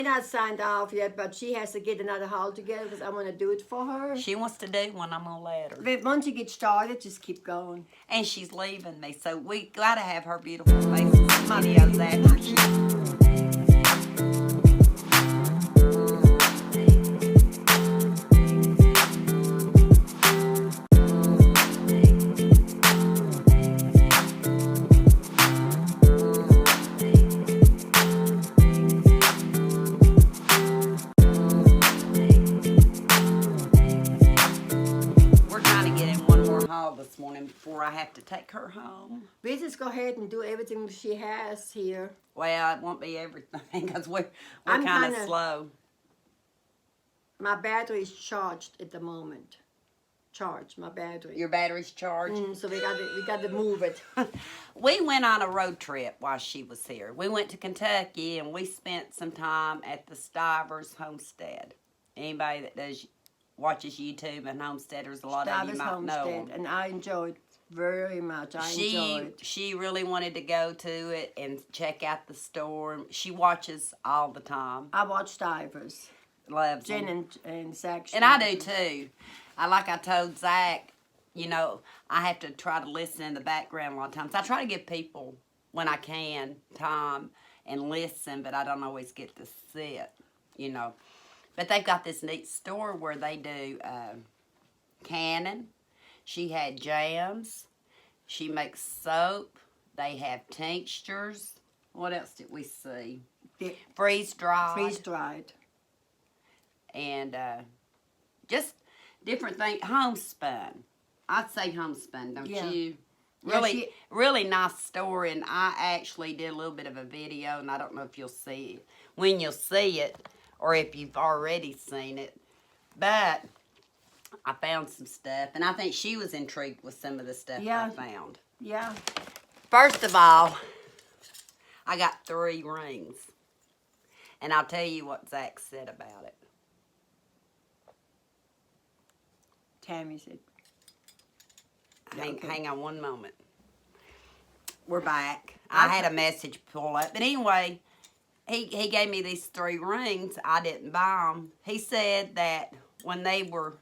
Not signed off yet, but she has to get another haul together because I want to do it for her. She wants to do one. I'm gonna let her. But once you get started, just keep going. And she's leaving me, so we gotta have her beautiful faces videos after she. This morning before I have to take her home. We just go ahead and do everything she has here. Well, it won't be everything because we're kind of slow. My battery is charged at the moment. Charged, my battery. Your battery's charged? So we got to move it. We went on a road trip while she was here. We went to Kentucky and we spent some time at the Stivers Homestead. Anybody that watches YouTube and homesteaders, a lot of you might know them. And I enjoyed very much. She really wanted to go to it and check out the store. She watches all the time. I watch Stivers. Loves Jen them. and Zach. And I do too. I told Zach, you know, I have to try to listen in the background a lot of times. I try to give people, when I can, time and listen, but I don't always get to sit, you know. But they've got this neat store where they do canning. She had jams. She makes soap. They have tinctures. What else did we see? Freeze-dried. Freeze-dried. And just different things. Homespun. I'd say homespun, don't you? Really nice store. And I actually did a little bit of a video, and I don't know if you'll see it. When you'll see it, or if you've already seen it. But I found some stuff, and I think she was intrigued with some of the stuff I found. Yeah. First of all, I got 3 rings. And I'll tell you what Zach said about it. Tammy said. Hang on one moment. We're back. I had a message pull up. But anyway, he gave me these 3 rings. I didn't buy them. He said that when they were,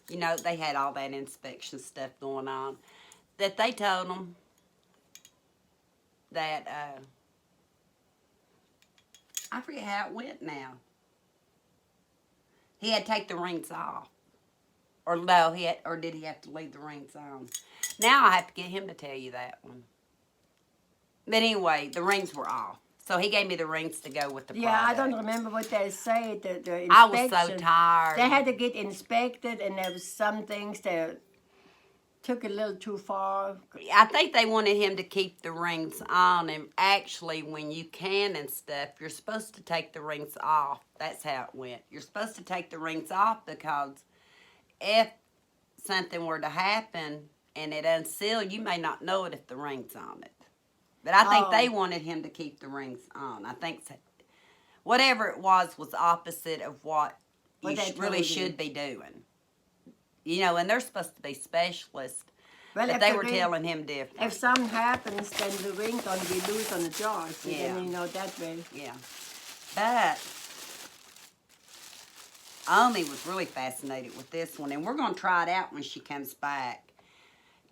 you know, they had all that inspection stuff going on, that they told them that, I forget how it went now. He had to take the rings off. Or no, or did he have to leave the rings on? Now I have to get him to tell you that one. But anyway, the rings were off. So he gave me the rings to go with the product. I don't remember what they said. The inspection. I was so tired. They had to get inspected, and there was some things that took a little too far. I think they wanted him to keep the rings on, and actually when you can and stuff, you're supposed to take the rings off. That's how it went. You're supposed to take the rings off because if something were to happen and it unsealed, you may not know it if the ring's on it. But I think they wanted him to keep the rings on. I think so. Whatever it was opposite of what you really should be doing. You know, and they're supposed to be specialists. Well, but they were telling him different. If something happens, then the ring's going to be loose on the jar. So then, you know, that way. Yeah. But Omi was really fascinated with this one. And we're going to try it out when she comes back.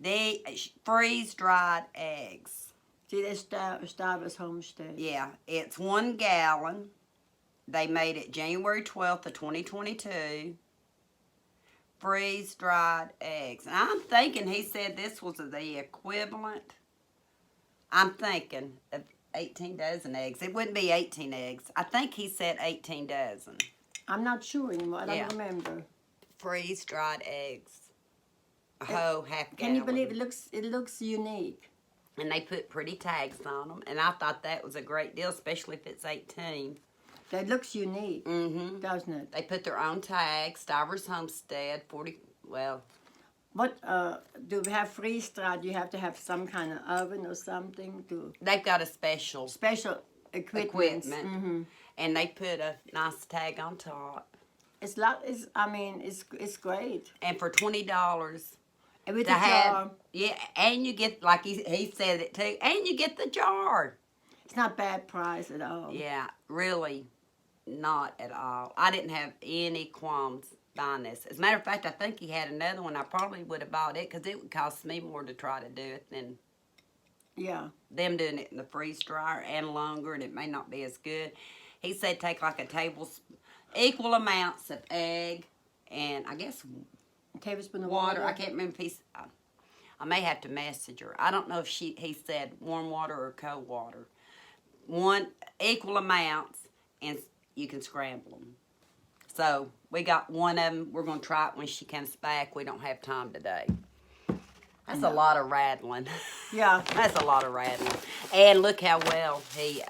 They freeze-dried eggs. See, that's Stivers Homestead. Yeah, it's 1 gallon. They made it January 12th of 2022. Freeze-dried eggs. And I'm thinking he said this was the equivalent, I'm thinking, of 18 dozen eggs. It wouldn't be 18 eggs. I think he said 18 dozen. I'm not sure anymore. I don't remember. Freeze-dried eggs. A whole half gallon. Can you believe it looks unique? And they put pretty tags on them. And I thought that was a great deal, especially if it's 18. That looks unique, doesn't it? They put their own tags. Stivers Homestead, 40, well. What, do we have freeze-dried? You have to have some kind of oven or something to... They've got a special equipment. And they put a nice tag on top. It's great. And for $20... With the jar. Yeah, and you get, like he said it too, and you get the jar. It's not bad price at all. Yeah, really. Not at all. I didn't have any qualms buying this. As a matter of fact, I think he had another one. I probably would have bought it because it would cost me more to try to do it than Yeah. them doing it in the freeze dryer and longer, and it may not be as good. He said take like a tablespoon, equal amounts of egg, and I guess A tablespoon of water. water. I can't remember if he's. I may have to message her. I don't know if he said warm water or cold water. One equal amounts, and you can scramble them. So we got one of them. We're going to try it when she comes back. We don't have time today. That's a lot of rattling. Yeah. That's a lot of rattling. And look how well he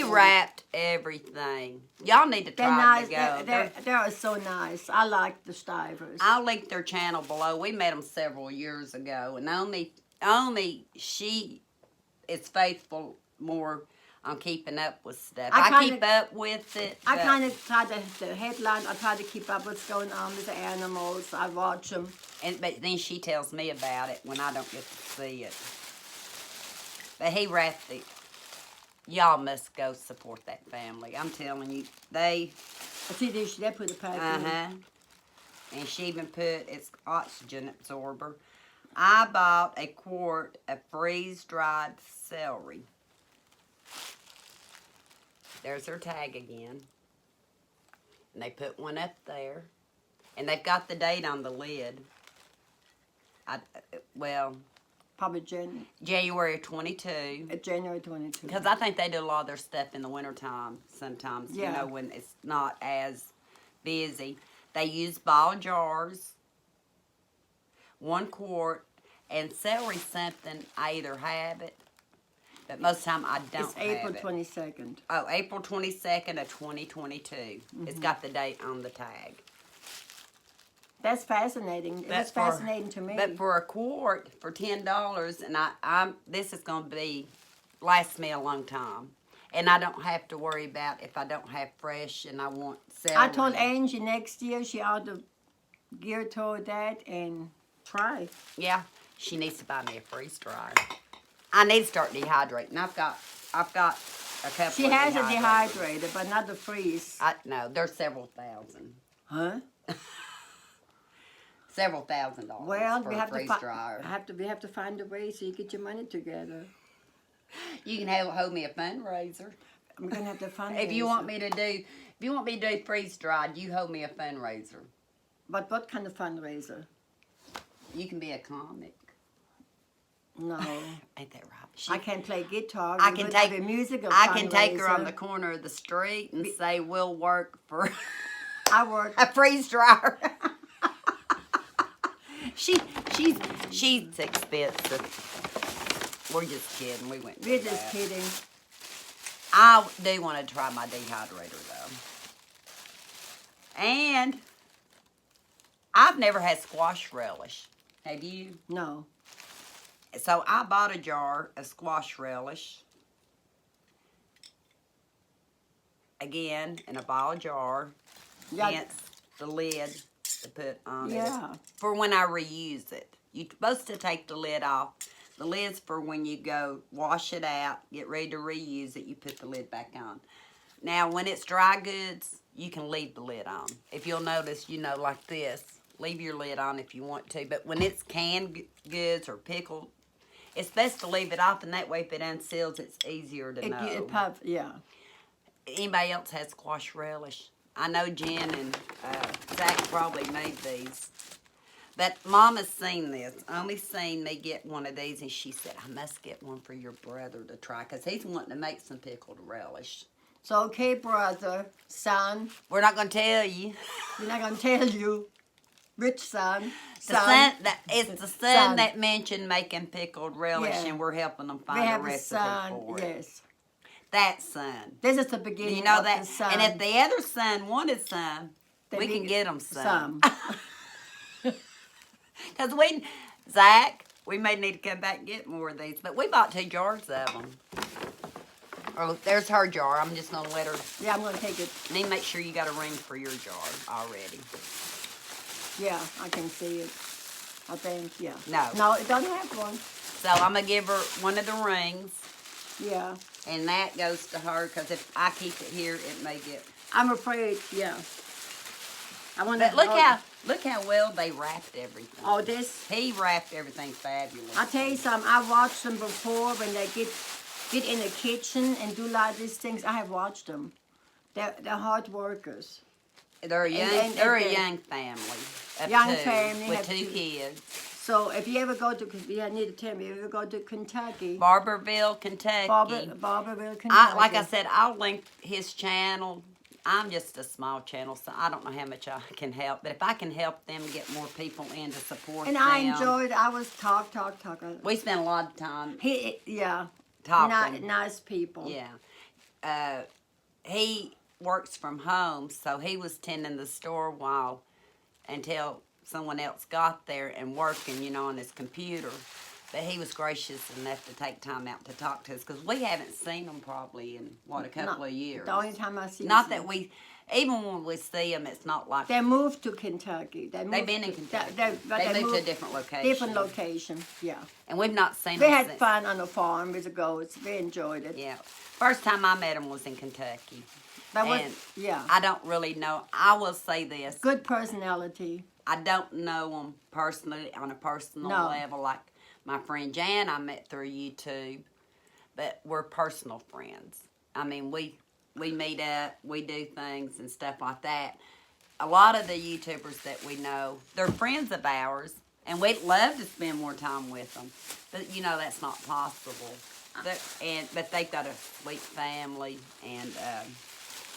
wrapped everything. Y'all need to They're try nice. it to go. They're so nice. I like the Stivers. I'll link their channel below. We met them several years ago, and only she is faithful more on keeping up with stuff. I keep up with it. I kind of try the headline. I try to keep up what's going on with the animals. I watch them. But then she tells me about it when I don't get to see it. But he wrapped it. Y'all must go support that family. I'm telling you, they. See, they put the pack in. And she even put its oxygen absorber. I bought a quart of freeze-dried celery. There's her tag again. And they put one up there. And they've got the date on the lid. Probably January 22. January 22. Because I think they do a lot of their stuff in the wintertime sometimes. Yeah. You know, when it's not as busy. They use ball jars. 1 quart. And celery something, I either have it, but most of the time I don't It's April have it. 22nd. Oh, April 22nd of 2022. It's got the date on the tag. That's fascinating. That's fascinating to me. But for a quart, for $10, and this is going to last me a long time. And I don't have to worry about if I don't have fresh and I want celery. I told Angie next year she ought to gear toward that and try. Yeah, she needs to buy me a freeze dryer. I need to start dehydrating. I've got a couple. She has a dehydrator, but not the freeze. No, there's several thousand. Huh? Several $1,000 Well, for we a have freeze to dryer. we have to find a way so you get your money together. You can hold me a fundraiser. I'm gonna have to find. If you want me to do freeze dried, you hold me a fundraiser. But what kind of fundraiser? You can be a comic. No. Ain't that right? I can't play guitar. I can take a musical. I can take her on the corner of the street and say we'll work for I work a freeze dryer. She's expensive. We're just kidding. We went. We're just kidding. I do want to try my dehydrator though. And I've never had squash relish. Have you? No. So I bought a jar of squash relish. Again, in a ball jar. Yeah. Hence the lid to put on Yeah. it. For when I reuse it. You're supposed to take the lid off. The lid's for when you go wash it out, get ready to reuse it, you put the lid back on. Now, when it's dry goods, you can leave the lid on. If you'll notice, like this, leave your lid on if you want to. But when it's canned goods or pickled, it's best to leave it off, and that way if it unseals, it's easier to know. Yeah. Anybody else has squash relish? I know Jen and Zach probably made these. But Mama's seen this. Only seen me get one of these, and she said, I must get one for your brother to try, because he's wanting to make some pickled relish. So, okay, brother, son. We're not going to tell you. We're not going to tell you. Which son? It's the son that mentioned making pickled relish, and we're helping them find a recipe for it. Yes. That son. This is the beginning You know of that, the son. and if the other son wanted some, we can get them some. Because Zach, we may need to come back and get more of these. But we bought 2 jars of them. Oh, there's her jar. I'm just going to let her. Yeah, I'm going to take it. Need to make sure you got a ring for your jar already. Yeah, I can see it. I think, yeah. No. No, it doesn't have one. So I'm going to give her one of the rings. Yeah. And that goes to her, because if I keep it here, it may get... I'm afraid, yeah. I want But look how well they wrapped everything. Oh, this. He wrapped everything fabulous. I tell you something. I watched them before when they get in the kitchen and do like these things. I have watched them. They're hard workers. They're a young family. Of Young two, family with have two two. kids. So if you ever go to, you need to tell me, if you ever go to Kentucky, Barberville, Kentucky. Barberville, Kentucky. Like I said, I'll link his channel. I'm just a small channel, so I don't know how much I can help. But if I can help them get more people in to support and them. I enjoyed. I was talk. We spent a lot of time Yeah. talking. Nice people. Yeah. He works from home, so he was tending the store until someone else got there and working, on his computer. But he was gracious enough to take time out to talk to us, because we haven't seen him probably in, a couple of years. The only time I see Not them. that even when we see them, it's not like... They moved to Kentucky. They've been in Kentucky. They moved to a different location. Different location, yeah. And we've not seen They them had since. fun on the farm with the goats. They enjoyed it. Yeah. First time I met him was in Kentucky. That was, And yeah. I don't really know. I will say this. Good personality. I don't know them personally on a personal No. level. Like my friend Jan, I met through YouTube. But we're personal friends. I mean, we meet up, we do things and stuff like that. A lot of the YouTubers that we know, they're friends of ours. And we'd love to spend more time with them. But, that's not possible. But they've got a sweet family. And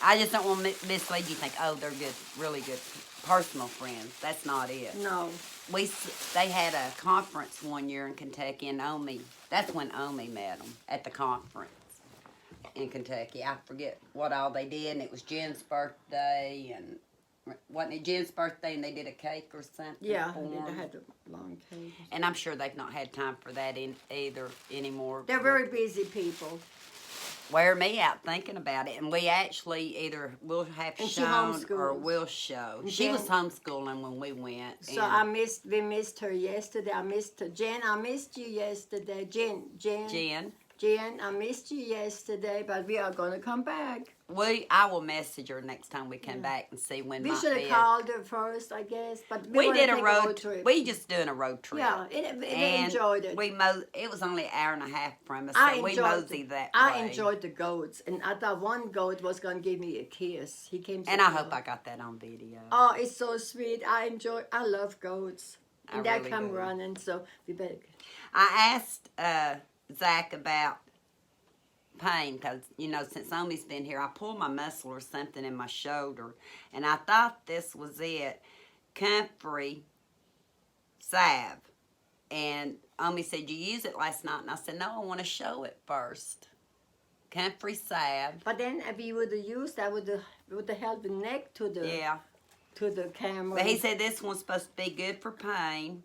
I just don't want to mislead you think, oh, they're good, really good personal friends. That's not it. No. They had a conference one year in Kentucky, and that's when Omi met them at the conference in Kentucky. I forget what all they did, and it was Jen's birthday, and wasn't it Jen's birthday, and they did a cake or something? Yeah, for they 'em? had a long cake. And I'm sure they've not had time for that either anymore. They're very busy people. Wear me out thinking about it, and we actually either will have And she shown or homeschools. will show. And She Jen- was homeschooling when we went. So and we missed her yesterday. I missed her. Jen, I missed you yesterday. Jen, I missed you yesterday, but we are going to come back. I will message her next time we come back and see when We might should be have a- called her first, I guess. But We wanna did a take road trip. We just doing a road trip. Yeah, they And enjoyed it. It was only an hour and a half from us, I so we enjoyed moseyed that I way. enjoyed the goats, and I thought one goat was going to give me a kiss. He came to And I me. hope I got that on video. Oh, it's so sweet. I love goats. And I they really come do. running, so we better. I asked Zach about pain because, since Omi's been here, I pulled my muscle or something in my shoulder, and I thought this was it. Comfrey salve. And Omi said, you used it last night? And I said, no, I want to show it first. Comfrey salve. But then if you would have used that, would have held the neck to the camera. But he said this one's supposed to be good for pain.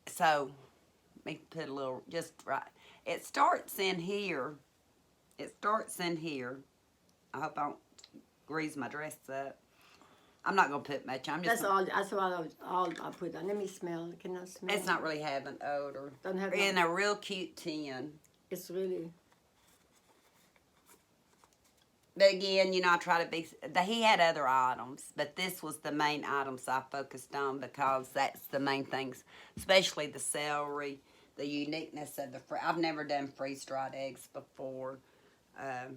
So, let me put a little, just right. It starts in here. I hope I don't grease my dress up. I'm not going to put much. That's all I put on. Let me smell. Can I smell? It's not really having odor. Don't have in a real cute tin. It's really. But again, I try to be... He had other items, but this was the main items I focused on because that's the main things, especially the celery, the uniqueness of the... I've never done freeze-dried eggs before. And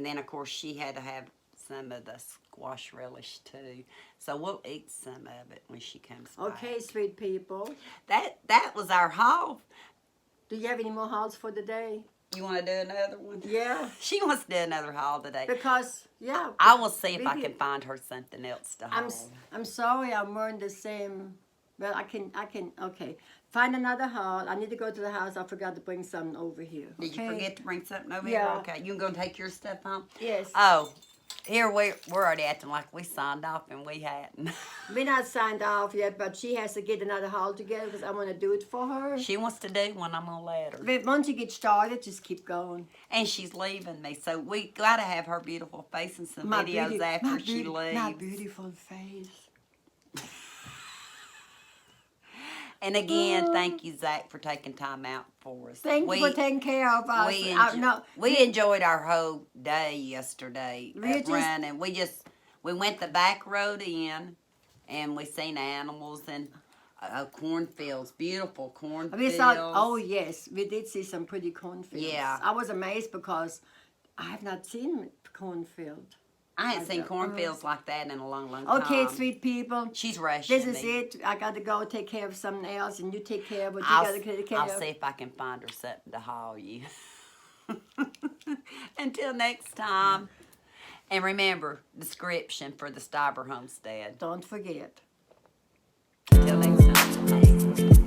then, of course, she had to have some of the squash relish, too. So we'll eat some of it when she comes back. Okay, sweet people. That was our haul. Do you have any more hauls for the day? You want to do another one? Yeah. She wants to do another haul today. Because, yeah. I will see if I maybe- can find her something else to haul. I'm sorry I'm wearing the same. Well, I can, okay. Find another haul. I need to go to the house. I forgot to bring something over here. Did you okay? forget to bring something over Yeah. here? Okay, you gonna take your stuff home? Yes. Oh, here we're already acting like we signed off and we hadn't. We're not signed off yet, but she has to get another haul together because I want to do it for her. She wants to do one, I'm gonna let her. But once you get started, just keep going. And she's leaving me, so we gotta have her beautiful face in some videos after she leaves. My beautiful face. And again, thank you, Zach, for taking time out for us. Thank you for taking care of us. We enjoyed our whole day yesterday running. We went the back road in, and we seen animals and cornfields, beautiful cornfields. Yes, we did see some pretty cornfields. Yeah. I was amazed because I have not seen cornfield. I hadn't seen cornfields like that in a long, long time. Okay, sweet people. She's rushing This is it. I got to go take care of something else, and you take care of what you got to take care of. I'll see if I can find her something to haul you. Until next time. And remember, description for the Stivers Homestead. Don't forget. Until next time.